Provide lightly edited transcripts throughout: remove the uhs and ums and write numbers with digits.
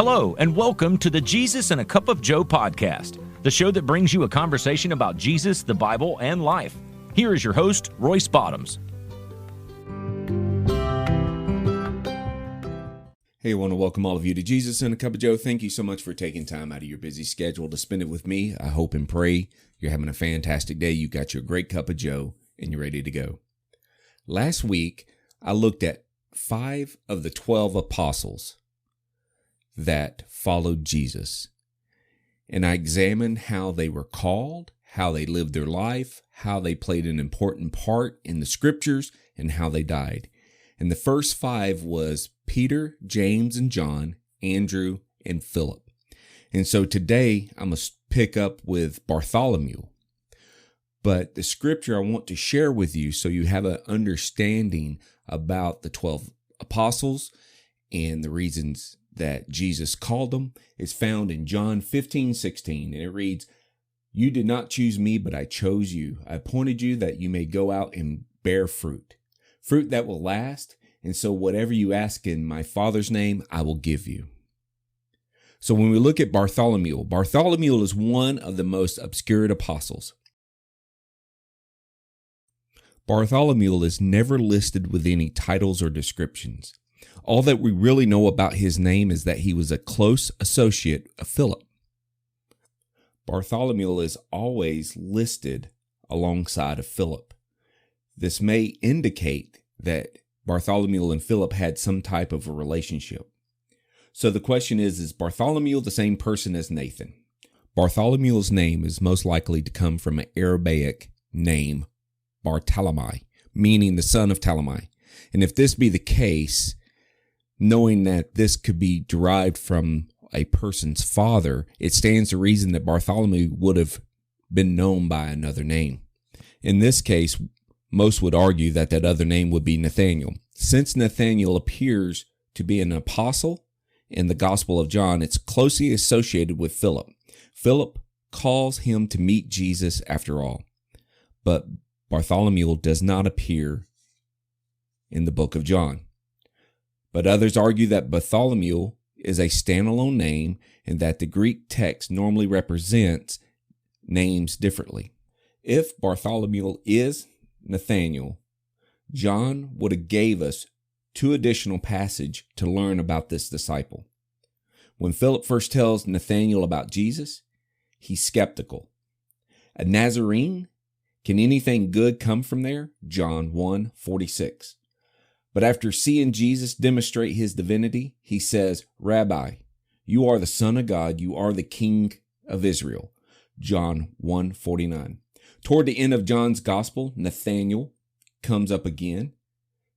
Hello, and welcome to the Jesus and a Cup of Joe podcast, the show that brings you a conversation about Jesus, the Bible, and life. Here is your host, Royce Bottoms. Hey, I want to welcome all of you to Jesus and a Cup of Joe. Thank you so much for taking time out of your busy schedule to spend it with me. I hope and pray you're having a fantastic day. You got your great cup of Joe and you're ready to go. Last week, I looked at 5 of the 12 apostles that followed Jesus. And I examined how they were called, how they lived their life, how they played an important part in the scriptures, and how they died. And the first 5 was Peter, James, and John, Andrew, and Philip. And so today I'm going to pick up with Bartholomew. But the scripture I want to share with you so you have an understanding about the 12 apostles and the reasons that Jesus called them is found in John 15:16. And it reads, "You did not choose me, but I chose you. I appointed you that you may go out and bear fruit that will last. And so whatever you ask in my Father's name, I will give you." So when we look at Bartholomew is one of the most obscured apostles. Bartholomew is never listed with any titles or descriptions. All that we really know about his name is that he was a close associate of Philip. Bartholomew is always listed alongside of Philip. This may indicate that Bartholomew and Philip had some type of a relationship. So the question is Bartholomew the same person as Nathan? Bartholomew's name is most likely to come from an Aramaic name, Bartalomai, meaning the son of Talmai. And if this be the case, knowing that this could be derived from a person's father, it stands to reason that Bartholomew would have been known by another name. In this case, most would argue that that other name would be Nathaniel. Since Nathaniel appears to be an apostle in the Gospel of John, it's closely associated with Philip. Philip calls him to meet Jesus after all, but Bartholomew does not appear in the book of John. But others argue that Bartholomew is a standalone name and that the Greek text normally represents names differently. If Bartholomew is Nathaniel, John would have gave us 2 additional passages to learn about this disciple. When Philip first tells Nathaniel about Jesus, he's skeptical. A Nazarene, can anything good come from there? John 1:46. But after seeing Jesus demonstrate his divinity, he says, "Rabbi, you are the Son of God, you are the King of Israel." John 1:49. Toward the end of John's gospel, Nathanael comes up again.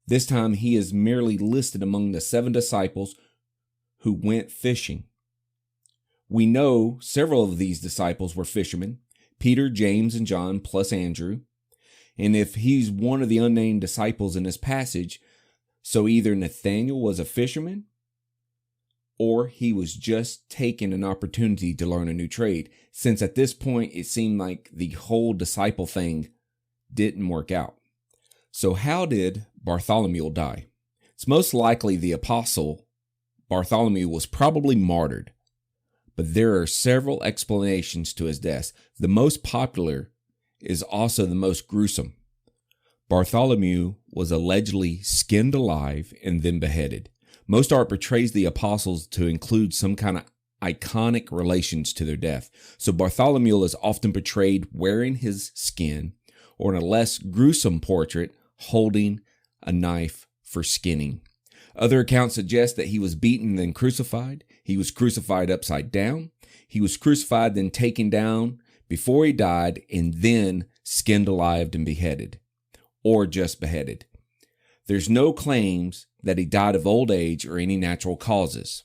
This time he is merely listed among the 7 disciples who went fishing. We know several of these disciples were fishermen, Peter, James, and John, plus Andrew. And if he's one of the unnamed disciples in this passage, so either Nathanael was a fisherman or he was just taking an opportunity to learn a new trade, since at this point it seemed like the whole disciple thing didn't work out. So how did Bartholomew die? It's most likely the apostle Bartholomew was probably martyred, but there are several explanations to his death. The most popular is also the most gruesome. Bartholomew was allegedly skinned alive and then beheaded. Most art portrays the apostles to include some kind of iconic relations to their death. So Bartholomew is often portrayed wearing his skin, or in a less gruesome portrait, holding a knife for skinning. Other accounts suggest that he was beaten then crucified. He was crucified upside down. He was crucified then taken down before he died and then skinned alive and beheaded, or just beheaded. There's no claims that he died of old age or any natural causes.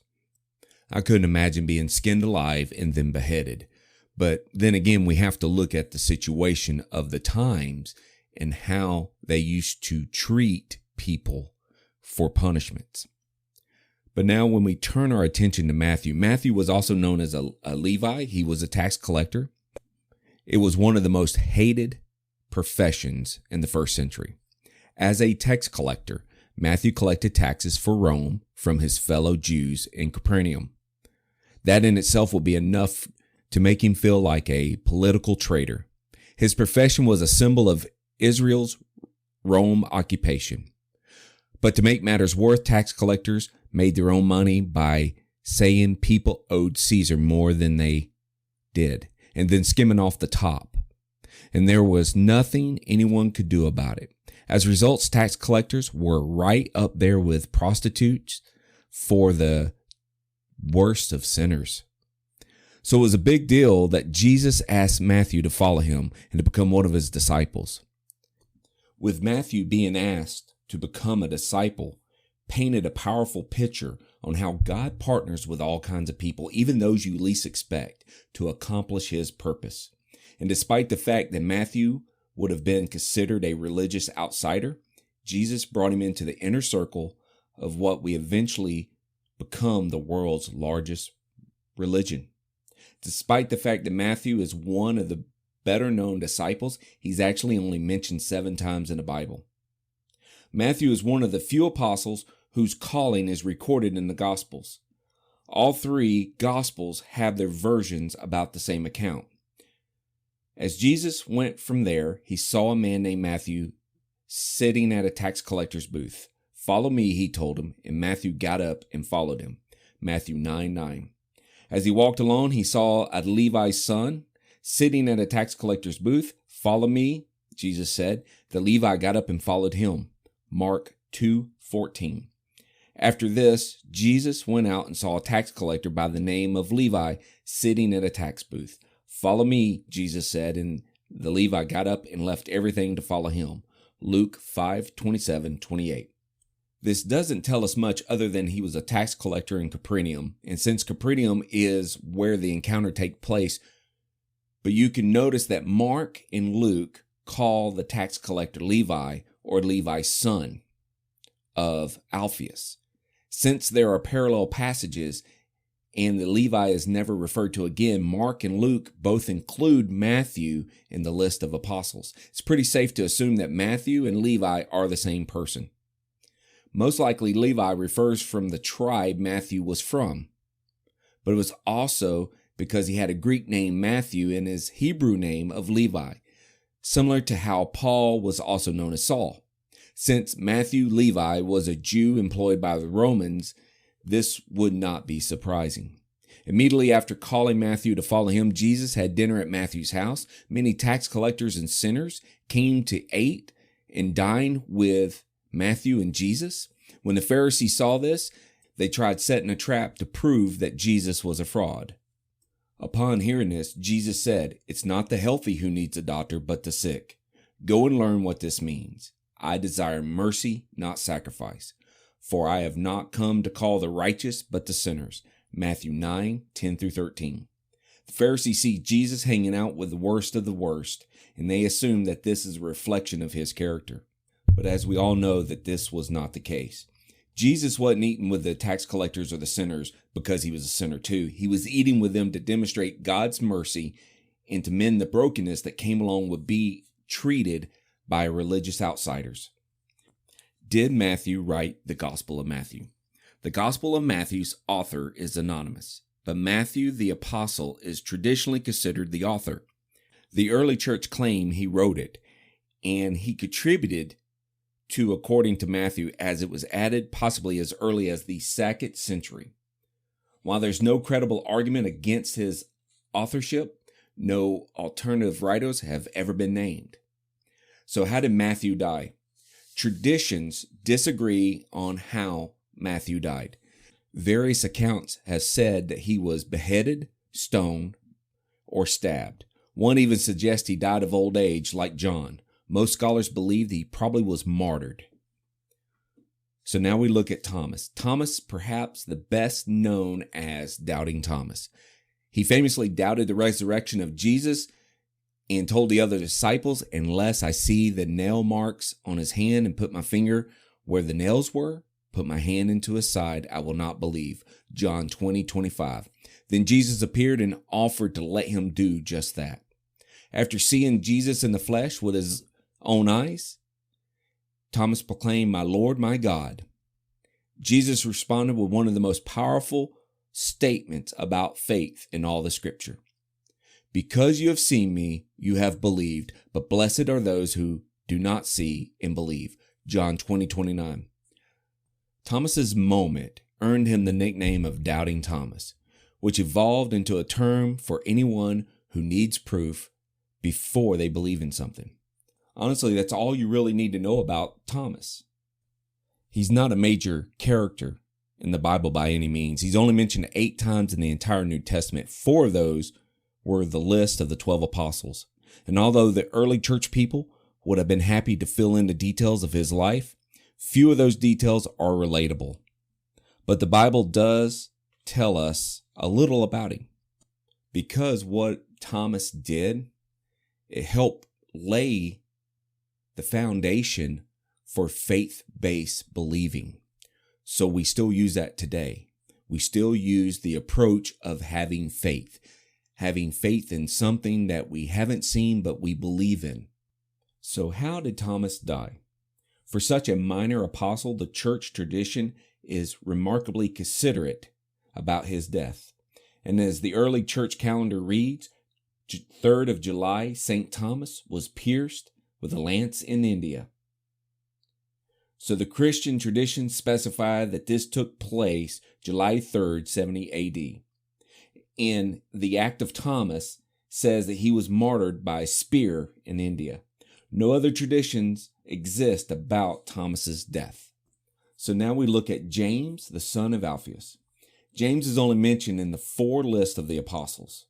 I couldn't imagine being skinned alive and then beheaded. But then again, we have to look at the situation of the times and how they used to treat people for punishments. But now when we turn our attention to Matthew was also known as a Levi. He was a tax collector. It was one of the most hated professions in the first century. As a tax collector, Matthew collected taxes for Rome from his fellow Jews in Capernaum. That in itself will be enough to make him feel like a political traitor. His profession was a symbol of Israel's Rome occupation. But to make matters worse, tax collectors made their own money by saying people owed Caesar more than they did, and then skimming off the top. And there was nothing anyone could do about it. As a result, tax collectors were right up there with prostitutes for the worst of sinners. So it was a big deal that Jesus asked Matthew to follow him and to become one of his disciples. With Matthew being asked to become a disciple, painted a powerful picture on how God partners with all kinds of people, even those you least expect, to accomplish his purpose. And despite the fact that Matthew would have been considered a religious outsider, Jesus brought him into the inner circle of what we eventually become the world's largest religion. Despite the fact that Matthew is one of the better known disciples, he's actually only mentioned 7 times in the Bible. Matthew is one of the few apostles whose calling is recorded in the Gospels. All 3 Gospels have their versions about the same account. As Jesus went from there, he saw a man named Matthew sitting at a tax collector's booth. "Follow me," he told him, and Matthew got up and followed him. Matthew 9:9. As he walked along, he saw a Levi's son sitting at a tax collector's booth. "Follow me," Jesus said. The Levi got up and followed him. Mark 2:14. After this, Jesus went out and saw a tax collector by the name of Levi sitting at a tax booth. "Follow me," Jesus said, and the Levi got up and left everything to follow him. Luke 5:27-28. This doesn't tell us much other than he was a tax collector in Capernaum, and since Capernaum is where the encounter takes place, but you can notice that Mark and Luke call the tax collector Levi, or Levi's son of Alphaeus. Since there are parallel passages and the Levi is never referred to again, Mark and Luke both include Matthew in the list of apostles. It's pretty safe to assume that Matthew and Levi are the same person. Most likely Levi refers from the tribe Matthew was from, but it was also because he had a Greek name Matthew and his Hebrew name of Levi, similar to how Paul was also known as Saul. Since Matthew Levi was a Jew employed by the Romans, this would not be surprising. Immediately after calling Matthew to follow him, Jesus had dinner at Matthew's house. Many tax collectors and sinners came to eat and dine with Matthew and Jesus. When the Pharisees saw this, they tried setting a trap to prove that Jesus was a fraud. Upon hearing this, Jesus said, "It's not the healthy who needs a doctor, but the sick. Go and learn what this means. I desire mercy, not sacrifice. For I have not come to call the righteous, but the sinners." Matthew 9:10-13. The Pharisees see Jesus hanging out with the worst of the worst, and they assume that this is a reflection of his character. But as we all know that this was not the case. Jesus wasn't eating with the tax collectors or the sinners because he was a sinner too. He was eating with them to demonstrate God's mercy and to mend the brokenness that came along with being treated by religious outsiders. Did Matthew write the Gospel of Matthew? The Gospel of Matthew's author is anonymous, but Matthew the Apostle is traditionally considered the author. The early church claim he wrote it, and he contributed to, according to Matthew, as it was added possibly as early as the 2nd century. While there's no credible argument against his authorship, no alternative writers have ever been named. So how did Matthew die? Traditions disagree on how Matthew died. Various accounts have said that he was beheaded, stoned, or stabbed. One even suggests he died of old age like John. Most scholars believe that he probably was martyred. So now we look at Thomas. Thomas, perhaps the best known as Doubting Thomas. He famously doubted the resurrection of Jesus and told the other disciples, "Unless I see the nail marks on his hand and put my finger where the nails were, put my hand into his side, I will not believe." John 20:25. Then Jesus appeared and offered to let him do just that. After seeing Jesus in the flesh with his own eyes, Thomas proclaimed, "My Lord, my God." Jesus responded with one of the most powerful statements about faith in all the scripture. Because you have seen me, you have believed, but blessed are those who do not see and believe. John 20:29. Thomas's moment earned him the nickname of Doubting Thomas, which evolved into a term for anyone who needs proof before they believe in something. Honestly, that's all you really need to know about Thomas. He's not a major character in the Bible by any means. He's only mentioned 8 times in the entire New Testament. 4 of those were the list of the 12 apostles. And although the early church people would have been happy to fill in the details of his life, few of those details are relatable. But the Bible does tell us a little about him, because what Thomas did, it helped lay the foundation for faith-based believing. So we still use that today. We still use the approach of having faith in something that we haven't seen but we believe in. So how did Thomas die? For such a minor apostle, the church tradition is remarkably considerate about his death. And as the early church calendar reads, 3rd of July, St. Thomas was pierced with a lance in India. So the Christian traditions specify that this took place July 3rd, 70 AD. And the Act of Thomas says that he was martyred by a spear in India. No other traditions exist about Thomas's death. So now we look at James, the son of Alphaeus. James is only mentioned in the 4 list of the apostles.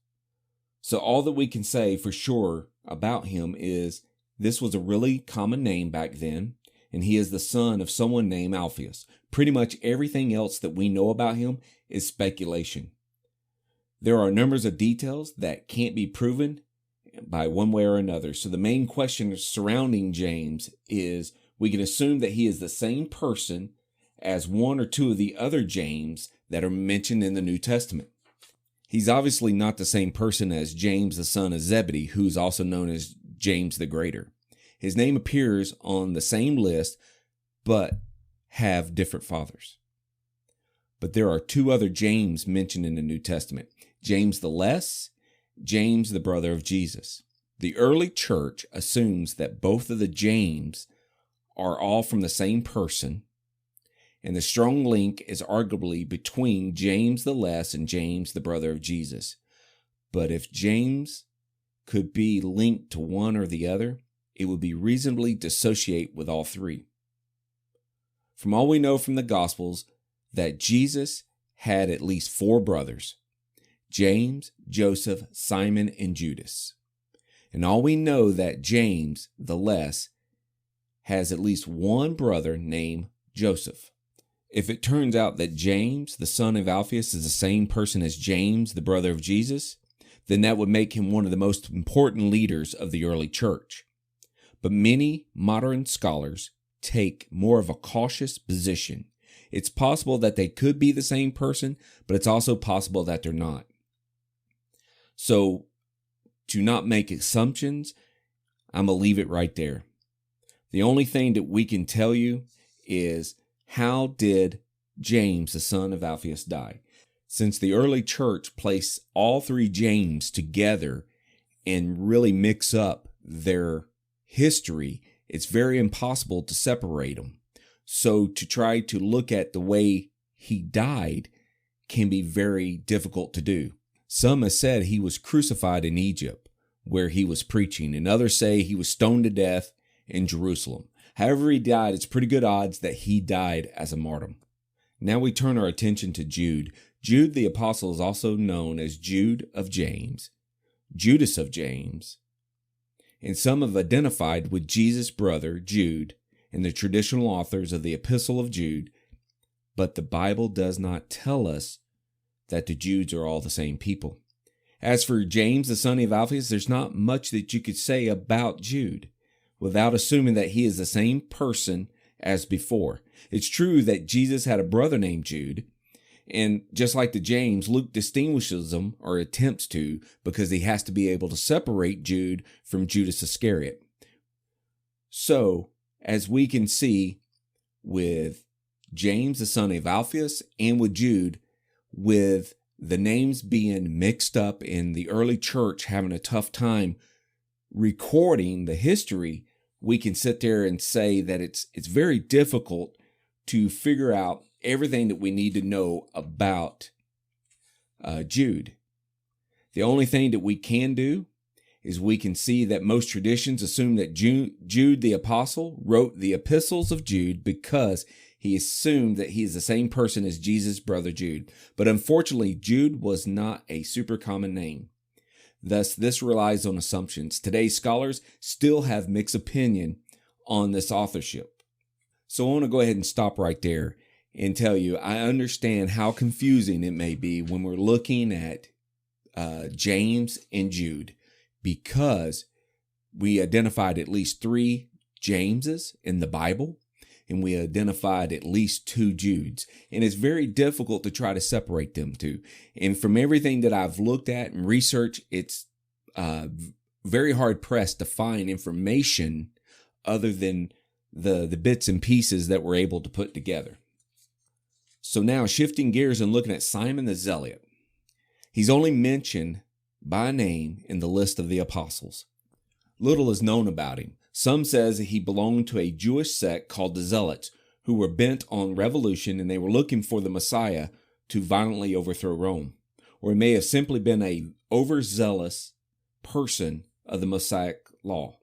So all that we can say for sure about him is this was a really common name back then, and he is the son of someone named Alphaeus. Pretty much everything else that we know about him is speculation. There are numbers of details that can't be proven by one way or another. So the main question surrounding James is we can assume that he is the same person as 1 or 2 of the other James that are mentioned in the New Testament. He's obviously not the same person as James, the son of Zebedee, who is also known as James the Greater. His name appears on the same list, but have different fathers. But there are 2 other James mentioned in the New Testament. James the Less, James the brother of Jesus. The early church assumes that both of the James are all from the same person, and the strong link is arguably between James the Less and James the brother of Jesus. But if James could be linked to one or the other, it would be reasonably dissociate with all 3. From all we know from the Gospels, that Jesus had at least 4 brothers: James, Joseph, Simon, and Judas. And all we know that James, the Less, has at least 1 brother named Joseph. If it turns out that James, the son of Alphaeus, is the same person as James, the brother of Jesus, then that would make him one of the most important leaders of the early church. But many modern scholars take more of a cautious position. It's possible that they could be the same person, but it's also possible that they're not. So, to not make assumptions, I'm going to leave it right there. The only thing that we can tell you is, how did James, the son of Alphaeus, die? Since the early church placed all 3 James together and really mix up their history, it's very impossible to separate them. So to try to look at the way he died can be very difficult to do. Some have said he was crucified in Egypt, where he was preaching, and others say he was stoned to death in Jerusalem. However he died, it's pretty good odds that he died as a martyr. Now we turn our attention to Jude. Jude the apostle is also known as Jude of James, Judas of James, and some have identified with Jesus' brother Jude in the traditional authors of the Epistle of Jude, but the Bible does not tell us that the Judes are all the same people. As for James, the son of Alphaeus, there's not much that you could say about Jude without assuming that he is the same person as before. It's true that Jesus had a brother named Jude, and just like the James, Luke distinguishes them, or attempts to, because he has to be able to separate Jude from Judas Iscariot. So, as we can see with James, the son of Alphaeus, and with Jude, with the names being mixed up in the early church having a tough time recording the history, we can sit there and say that it's very difficult to figure out everything that we need to know about Jude. The only thing that we can do is we can see that most traditions assume that Jude the apostle wrote the epistles of Jude because he assumed that he is the same person as Jesus' brother Jude. But unfortunately, Jude was not a super common name. Thus, this relies on assumptions. Today's scholars still have mixed opinion on this authorship. So I want to go ahead and stop right there and tell you, I understand how confusing it may be when we're looking at James and Jude, because we identified at least 3 Jameses in the Bible, and we identified at least 2 Judes. And it's very difficult to try to separate them two. And from everything that I've looked at and researched, it's very hard pressed to find information other than the bits and pieces that we're able to put together. So now shifting gears and looking at Simon the Zealot. He's only mentioned by name in the list of the apostles. Little is known about him. Some says that he belonged to a Jewish sect called the Zealots, who were bent on revolution and they were looking for the Messiah to violently overthrow Rome. Or he may have simply been an overzealous person of the Mosaic law,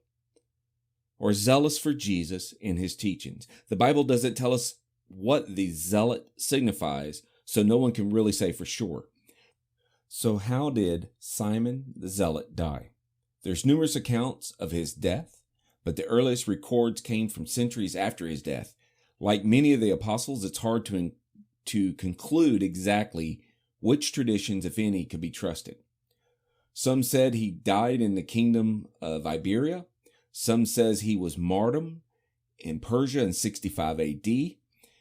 or zealous for Jesus and his teachings. The Bible doesn't tell us what the zealot signifies, so no one can really say for sure. So how did Simon the Zealot die? There's numerous accounts of his death, but the earliest records came from centuries after his death. Like many of the apostles, it's hard to conclude exactly which traditions, if any, could be trusted. Some said he died in the kingdom of Iberia. Some says he was martyred in Persia in 65 AD.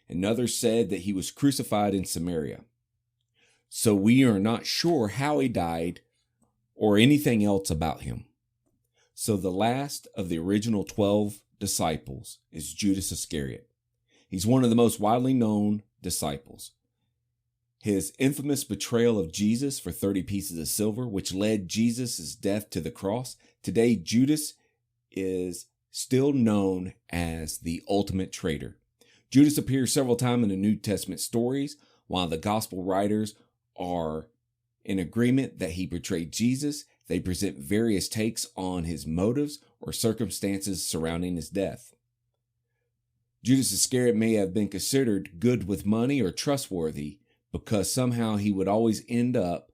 Another said that he was crucified in Samaria. So we are not sure how he died or anything else about him. So the last of the original 12 disciples is Judas Iscariot. He's one of the most widely known disciples. His infamous betrayal of Jesus for 30 pieces of silver, which led Jesus' death to the cross. Today, Judas is still known as the ultimate traitor. Judas appears several times in the New Testament stories, while the gospel writers are in agreement that he betrayed Jesus. They present various takes on his motives or circumstances surrounding his death. Judas Iscariot may have been considered good with money or trustworthy because somehow he would always end up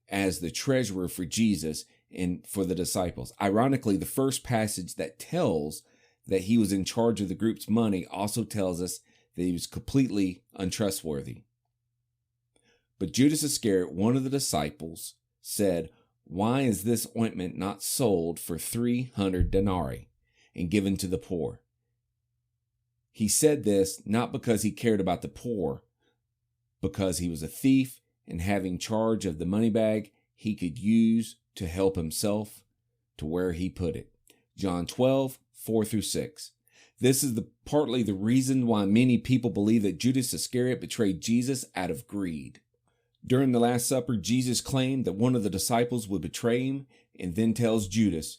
as the treasurer for Jesus and for the disciples. Ironically, the first passage that tells that he was in charge of the group's money also tells us that he was completely untrustworthy. But Judas Iscariot, one of the disciples, said, "Why is this ointment not sold for 300 denarii and given to the poor?" He said this not because he cared about the poor, because he was a thief and having charge of the money bag he could use to help himself to where he put it. John 12, 4-6. This is partly the reason why many people believe that Judas Iscariot betrayed Jesus out of greed. During the Last Supper, Jesus claimed that one of the disciples would betray him and then tells Judas,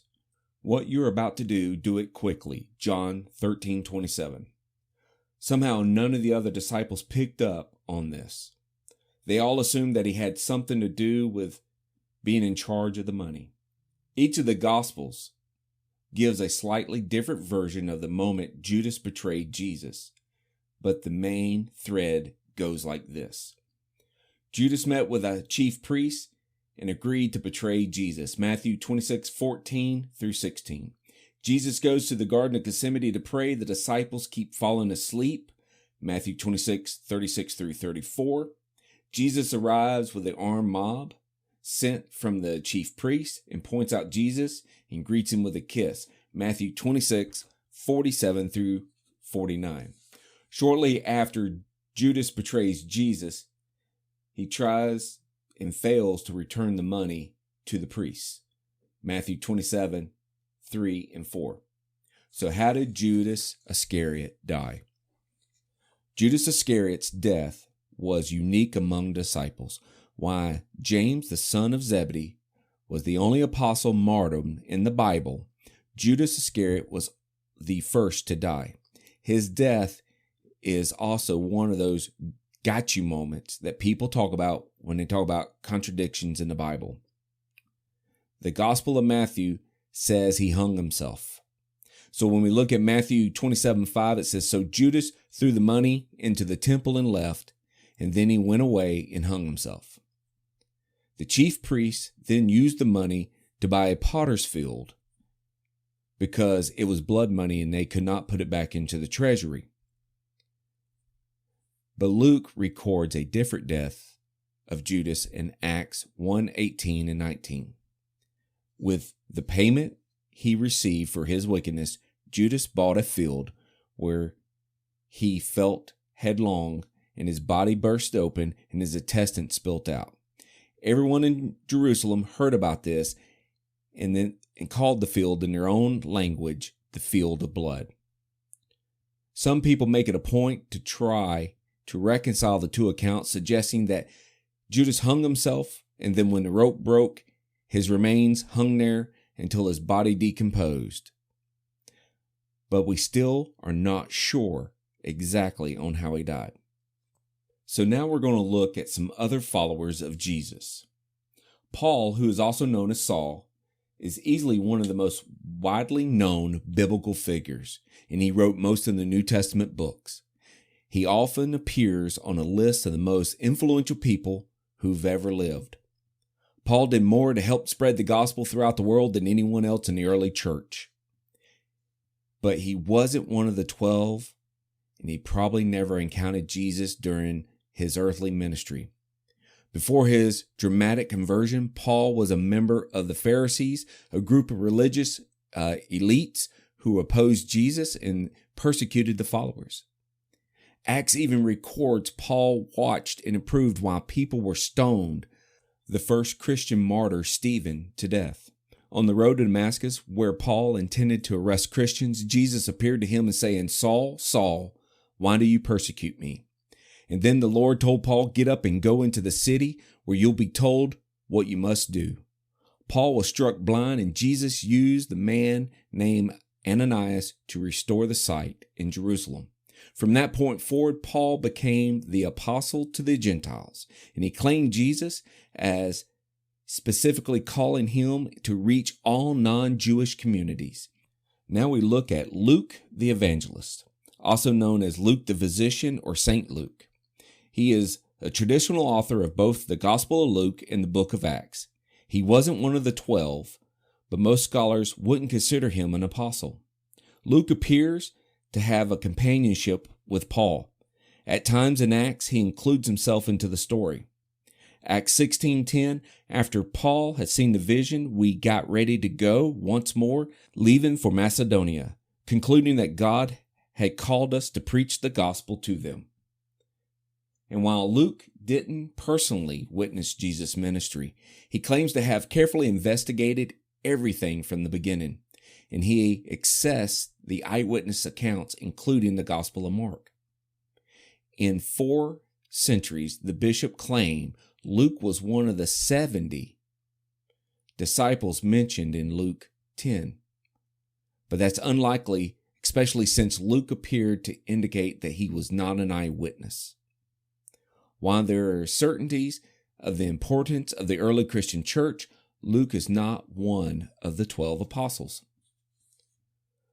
"What you're about to do, do it quickly." John 13:27. Somehow none of the other disciples picked up on this. They all assumed that he had something to do with being in charge of the money. Each of the Gospels gives a slightly different version of the moment Judas betrayed Jesus, but the main thread goes like this. Judas met with a chief priest and agreed to betray Jesus. Matthew 26:14-16. Jesus goes to the Garden of Gethsemane to pray. The disciples keep falling asleep. Matthew 26:36-34. Jesus arrives with an armed mob sent from the chief priest and points out Jesus and greets him with a kiss. Matthew 26:47-49. Shortly after Judas betrays Jesus, he tries and fails to return the money to the priests. Matthew 27:3-4. So how did Judas Iscariot die? Judas Iscariot's death was unique among disciples. Why James, the son of Zebedee, was the only apostle martyred in the Bible, Judas Iscariot was the first to die. His death is also one of those got you moments that people talk about when they talk about contradictions in the Bible. The Gospel of Matthew says he hung himself. So when we look at Matthew 27:5, it says, "So Judas threw the money into the temple and left, and then he went away and hung himself." The chief priests then used the money to buy a potter's field because it was blood money and they could not put it back into the treasury. But Luke records a different death of Judas in Acts 1:18 and 19. With the payment he received for his wickedness, Judas bought a field where he fell headlong and his body burst open and his intestines spilt out. Everyone in Jerusalem heard about this and called the field in their own language the field of blood. Some people make it a point to try to reconcile the two accounts, suggesting that Judas hung himself, and then when the rope broke, his remains hung there until his body decomposed. But we still are not sure exactly on how he died. So now we're going to look at some other followers of Jesus. Paul, who is also known as Saul, is easily one of the most widely known biblical figures, and he wrote most of the New Testament books. He often appears on a list of the most influential people who've ever lived. Paul did more to help spread the gospel throughout the world than anyone else in the early church. But he wasn't one of the 12, and he probably never encountered Jesus during his earthly ministry. Before his dramatic conversion, Paul was a member of the Pharisees, a group of religious elites who opposed Jesus and persecuted the followers. Acts even records Paul watched and approved while people were stoned the first Christian martyr, Stephen, to death. On the road to Damascus, where Paul intended to arrest Christians, Jesus appeared to him and saying, "Saul, Saul, why do you persecute me?" And then the Lord told Paul, "Get up and go into the city where you'll be told what you must do." Paul was struck blind, and Jesus used the man named Ananias to restore the sight in Jerusalem. From that point forward, Paul became the apostle to the Gentiles, and he claimed Jesus as specifically calling him to reach all non-Jewish communities. Now we look at Luke the evangelist, also known as Luke the physician or Saint Luke. He is a traditional author of both the Gospel of Luke and the book of Acts. He wasn't one of the 12, but most scholars wouldn't consider him an apostle. Luke appears to have a companionship with Paul. At times in Acts, he includes himself into the story. Acts 16:10, after Paul had seen the vision, we got ready to go once more, leaving for Macedonia, concluding that God had called us to preach the gospel to them. And while Luke didn't personally witness Jesus' ministry, he claims to have carefully investigated everything from the beginning, and he accessed the eyewitness accounts, including the Gospel of Mark. In 4 centuries, the bishop claimed Luke was one of the 70 disciples mentioned in Luke 10. But that's unlikely, especially since Luke appeared to indicate that he was not an eyewitness. While there are certainties of the importance of the early Christian church, Luke is not one of the 12 apostles.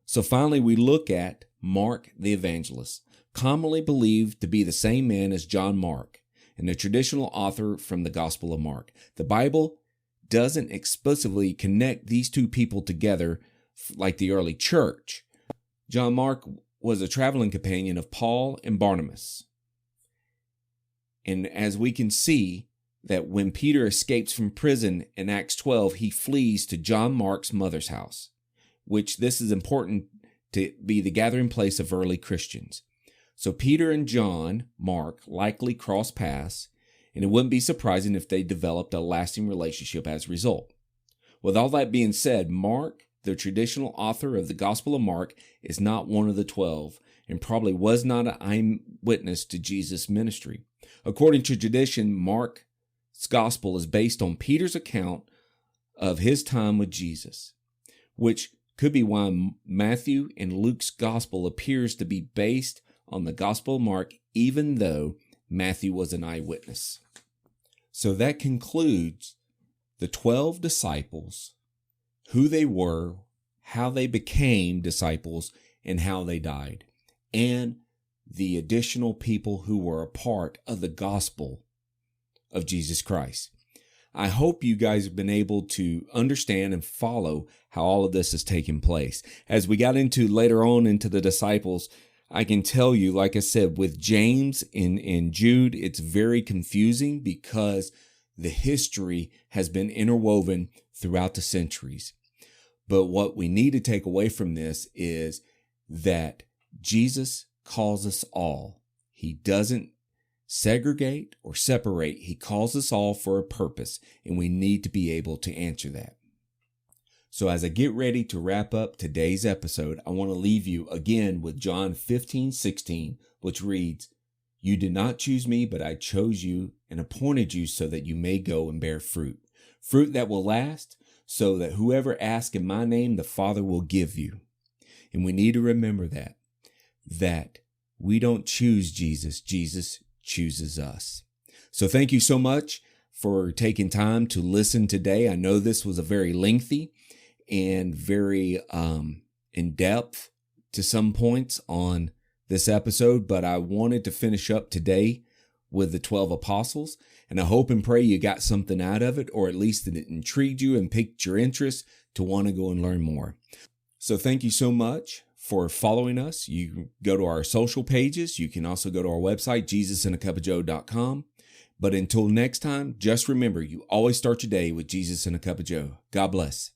So finally, we look at Mark the evangelist, commonly believed to be the same man as John Mark, and the traditional author from the Gospel of Mark. The Bible doesn't explicitly connect these two people together like the early church. John Mark was a traveling companion of Paul and Barnabas. And as we can see, that when Peter escapes from prison in Acts 12, he flees to John Mark's mother's house, which this is important to be the gathering place of early Christians. So Peter and John Mark likely crossed paths, and it wouldn't be surprising if they developed a lasting relationship as a result. With all that being said, Mark, the traditional author of the Gospel of Mark, is not one of the 12, and probably was not an eyewitness to Jesus' ministry. According to tradition, Mark's gospel is based on Peter's account of his time with Jesus, which could be why Matthew and Luke's gospel appears to be based on the Gospel of Mark, even though Matthew was an eyewitness. So that concludes the 12 disciples, who they were, how they became disciples, and how they died, and the additional people who were a part of the gospel of Jesus Christ. I hope you guys have been able to understand and follow how all of this has taken place. As we got into later on into the disciples, I can tell you, like I said, with James and Jude, it's very confusing because the history has been interwoven throughout the centuries. But what we need to take away from this is that Jesus calls us all. He doesn't segregate or separate. He calls us all for a purpose, and we need to be able to answer that. So as I get ready to wrap up today's episode, I want to leave you again with John 15:16, which reads, "You did not choose me, but I chose you and appointed you so that you may go and bear fruit. Fruit that will last, so that whoever asks in my name, the Father will give you." And we need to remember that we don't choose Jesus. Jesus chooses us. So thank you so much for taking time to listen today. I know this was a very lengthy and very in-depth to some points on this episode, but I wanted to finish up today with the 12 apostles, and I hope and pray you got something out of it, or at least that it intrigued you and piqued your interest to want to go and learn more. So thank you so much for following us. You can go to our social pages. You can also go to our website, JesusandACupOfJoe.com. But until next time, just remember, you always start your day with Jesus and a Cup of Joe. God bless.